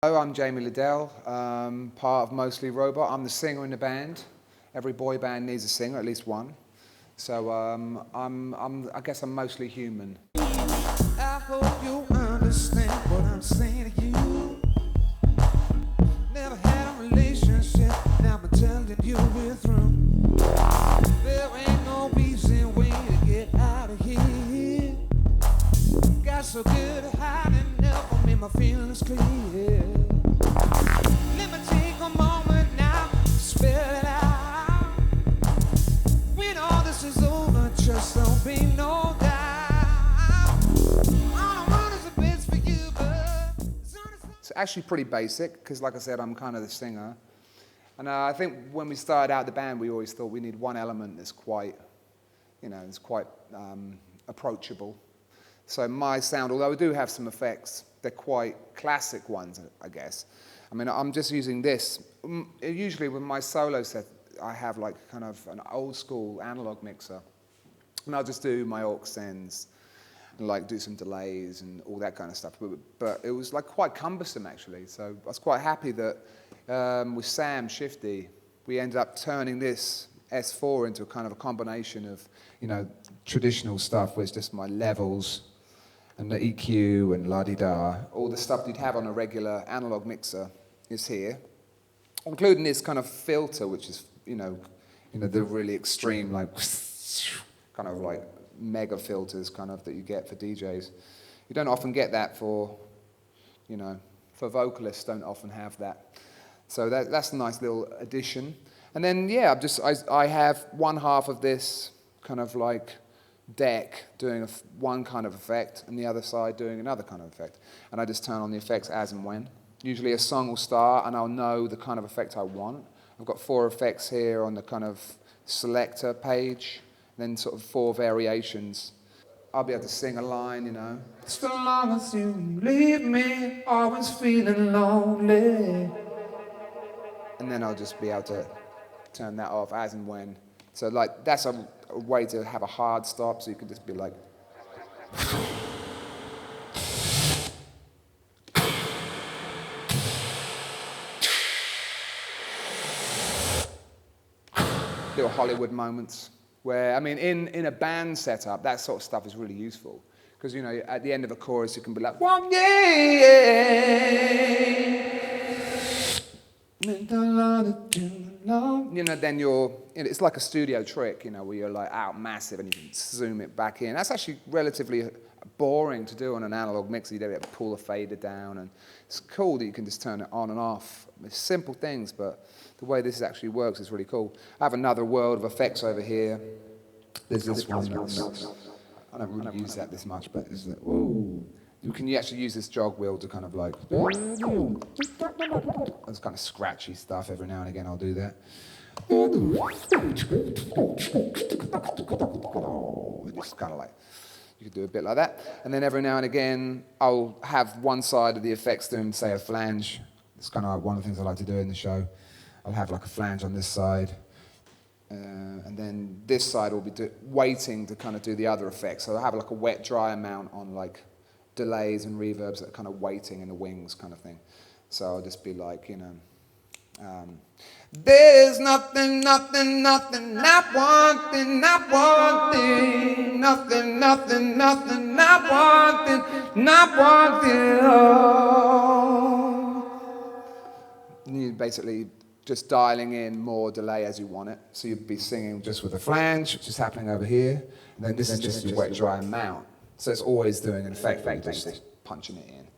Hello, I'm Jamie Lidell, part of Mostly Robot. I'm the singer in the band. Every boy band needs a singer, at least one. So I guess I'm mostly human. I hope you understand what I'm saying to you. Never had a relationship, now I'm telling you we're through. There ain't no easy way to get out of here. Got so good at hiding, never made my feelings clear. Let me take a moment now to spell it out. When all this is over, just don't be no doubt. All I want is the best for you, but It's actually pretty basic, because like I said, I'm kind of the singer. And I think when we started out the band, we always thought we need one element that's quite, approachable. So my sound, although I do have some effects, they're quite classic ones, I guess. I mean, I'm just using this. Usually with my solo set, I have like kind of an old school analog mixer. And I'll just do my aux sends and like do some delays and all that kind of stuff. But it was like quite cumbersome actually. So I was quite happy that with Sam-shiftee, we ended up turning this S4 into a kind of a combination of, traditional stuff where it's just my levels and the EQ and la-di-da. All the stuff you'd have on a regular analog mixer is here, including this kind of filter, which is, the really extreme, like, kind of like mega filters kind of that you get for DJs. You don't often get that for vocalists don't often have that. So that's a nice little addition. And then, yeah, I have one half of this kind of like deck doing one kind of effect and the other side doing another kind of effect. And I just turn on the effects as and when. Usually a song will start and I'll know the kind of effect I want. I've got 4 effects here on the kind of selector page, and then sort of 4 variations. I'll be able to sing a line, So long as you leave me, always feeling lonely. And then I'll just be able to turn that off as and when. So like that's a way to have a hard stop, so you can just be like. Little Hollywood moments where, I mean, in a band setup, that sort of stuff is really useful. Because, at the end of a chorus, you can be like, one, then it's like a studio trick, where you're like out massive and you can zoom it back in. That's actually relatively boring to do on an analog mixer. You don't have to pull the fader down, and it's cool that you can just turn it on and off. It's simple things, but the way this actually works is really cool. I have another world of effects over here. There's this one. I don't really use that this much, but it's like, whoa. You can actually use this jog wheel to kind of like, that's kind of scratchy stuff. Every now and again I'll do that. It's kind of like, you could do a bit like that. And then every now and again I'll have one side of the effects doing, say, a flange. It's kind of like one of the things I like to do in the show. I'll have like a flange on this side. And then this side will be waiting to kind of do the other effects. So I'll have like a wet dry amount on like delays and reverbs that are kind of waiting in the wings kind of thing. So I'll just be like, there's nothing, not one thing, not one thing, not one thing, not one thing, And you basically just dialing in more delay as you want it. So you'd be singing just with a flange, which is happening over here, and then this is just your wet dry mount. So it's always doing an effect, just punching it in.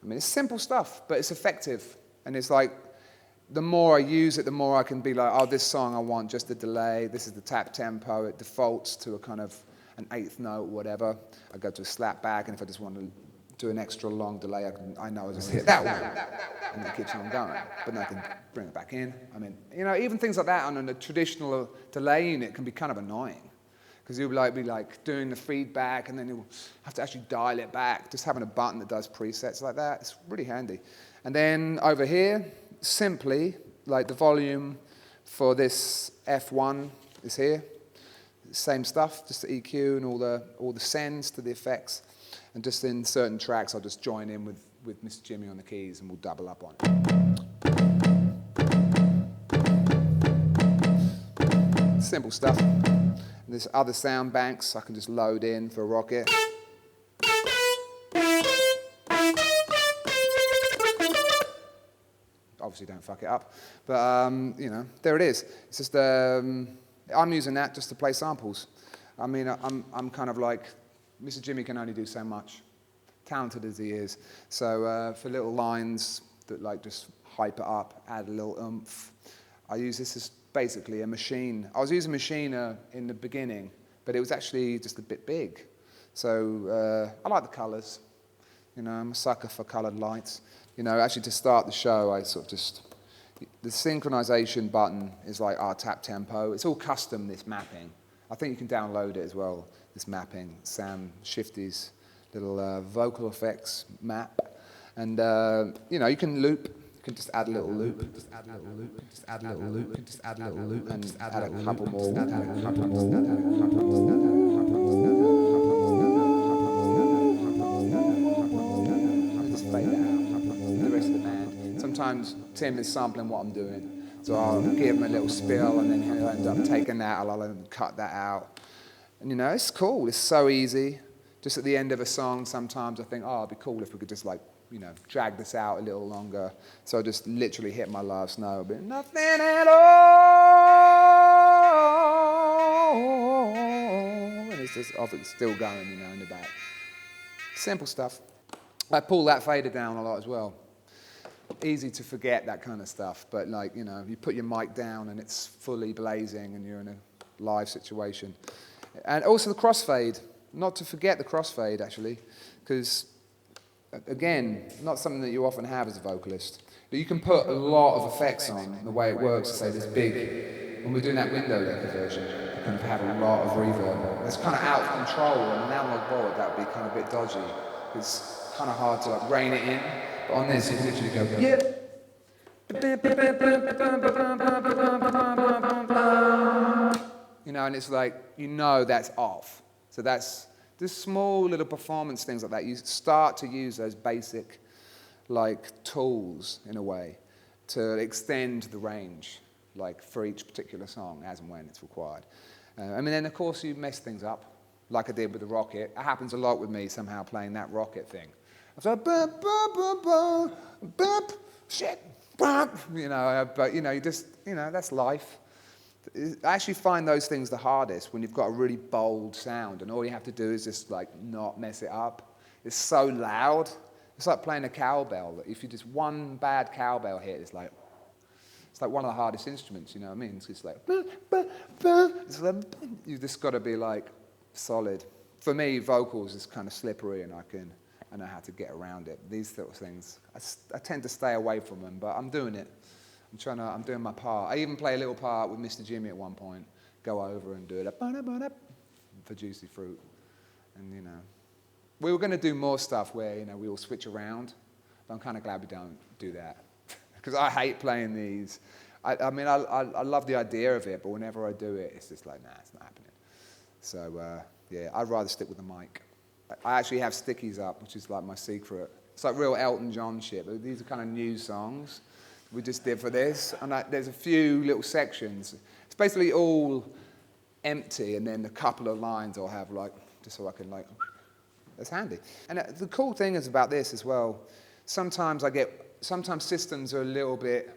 I mean, it's simple stuff, but it's effective. And it's like, the more I use it, the more I can be like, oh, this song I want just a delay. This is the tap tempo. It defaults to a kind of an 8th note or whatever. I go to a slap back, and if I just want to do an extra long delay, I know I just hit that one, and it keeps on going. But then I can bring it back in. I mean, even things like that on a traditional delay unit can be kind of annoying. Because you'll be like doing the feedback, and then you'll have to actually dial it back. Just having a button that does presets like that, it's really handy. And then over here, simply, like the volume for this F1 is here. Same stuff, just the EQ and all the sends to the effects. And just in certain tracks, I'll just join in with with Mr. Jimmy on the keys, and we'll double up on it. Simple stuff. And there's other sound banks I can just load in for a rocket. Obviously don't fuck it up, but you know, there it is. It's just I'm using that just to play samples. I mean, I'm kind of like, Mr. Jimmy can only do so much, talented as he is. So for little lines that like just hype it up, add a little oomph, I use this as basically a machine. I was using Machina in the beginning, but it was actually just a bit big. So I like the colours. You know, I'm a sucker for coloured lights. You know, actually to start the show, I sort of just, the synchronization button is like our tap tempo. It's all custom, this mapping. I think you can download it as well, this mapping, Sam Shiftee's little vocal effects map. And, you know, you can loop, you can just add a little loop, just add a little loop, just add a little loop, just add a little loop, and add a couple more, add a couple more. Just fade it out, the rest of the band. Sometimes Tim is sampling what I'm doing, so I'll give him a little spill and then he'll end up taking that, I'll cut that out. And you know, it's cool, it's so easy. Just at the end of a song, sometimes I think, oh, it'd be cool if we could just like, you know, drag this out a little longer. So I just literally hit my last note, but nothing at all. And it's just, it's still going, you know, in the back. Simple stuff. I pull that fader down a lot as well. Easy to forget that kind of stuff, but like, you know, you put your mic down and it's fully blazing and you're in a live situation. And also the crossfade, not to forget the crossfade actually, because again, not something that you often have as a vocalist. But you can put a lot of effects on, and the way it works, say this big, when we're doing that window licker version, you kind of have a lot of reverb. It's kind of out of control. On an analog board, that would be kind of a bit dodgy. It's kind of hard to like rein it in, but on this you can literally go, yeah. You know, and it's like, you know that's off. So that's just small little performance things like that. You start to use those basic like tools in a way to extend the range, like for each particular song as and when it's required. I mean, then of course you mess things up, like I did with the rocket. It happens a lot with me somehow playing that rocket thing. I was like, shit, you know, but you know, you just, you know, that's life. I actually find those things the hardest when you've got a really bold sound and all you have to do is just like not mess it up. It's so loud. It's like playing a cowbell. If you just one bad cowbell hit, it's like one of the hardest instruments, you know what I mean? It's just like, it's like you just got to be like solid. For me, vocals is kind of slippery and I know how to get around it. These sort of things, I tend to stay away from them, but I'm doing it. I'm doing my part. I even play a little part with Mr. Jimmy at one point, go over and do it for Juicy Fruit. And, you know, we were going to do more stuff where, you know, we all switch around, but I'm kind of glad we don't do that. Because I hate playing these. I mean, I love the idea of it, but whenever I do it, it's just like, nah, it's not happening. So, yeah, I'd rather stick with the mic. I actually have stickies up, which is like my secret. It's like real Elton John shit, but these are kind of new songs we just did for this. And there's a few little sections. It's basically all empty, and then a couple of lines I'll have like, just so I can like, that's handy. And the cool thing is about this as well, sometimes systems are a little bit,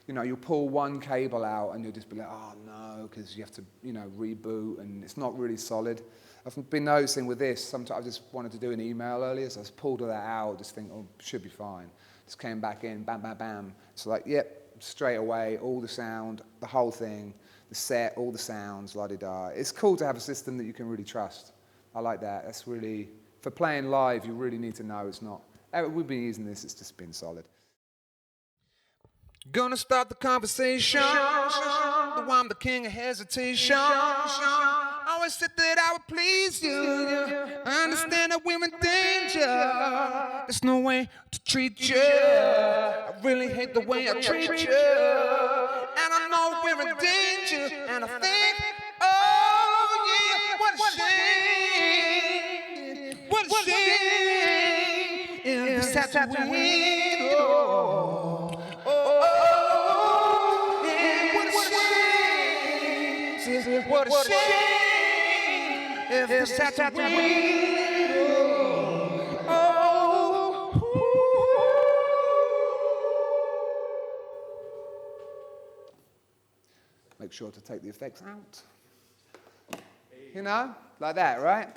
you know, you'll pull one cable out and you'll just be like, oh no, because you have to, you know, reboot and it's not really solid. I've been noticing with this, sometimes I just wanted to do an email earlier, so I just pulled all that out, just think, oh, should be fine. Just came back in, bam, bam, bam. It's like, yep, straight away, all the sound, the whole thing, the set, all the sounds, la-di-da. It's cool to have a system that you can really trust. I like that. That's really, for playing live, you really need to know it's not, we've been using this, it's just been solid. Gonna start the conversation, though I'm the king of hesitation. Always said that I would please you. I understand that we're in danger. There's no way to treat you. I really hate the way I treat you. And I know we're in danger. And I think, oh yeah, what a shame. What a shame. If this had Tatooine. Oh, oh, oh, yeah, what a shame. What a shame if this Tatooine. Oh, oh, Make sure to take the effects out. You know, like that, right?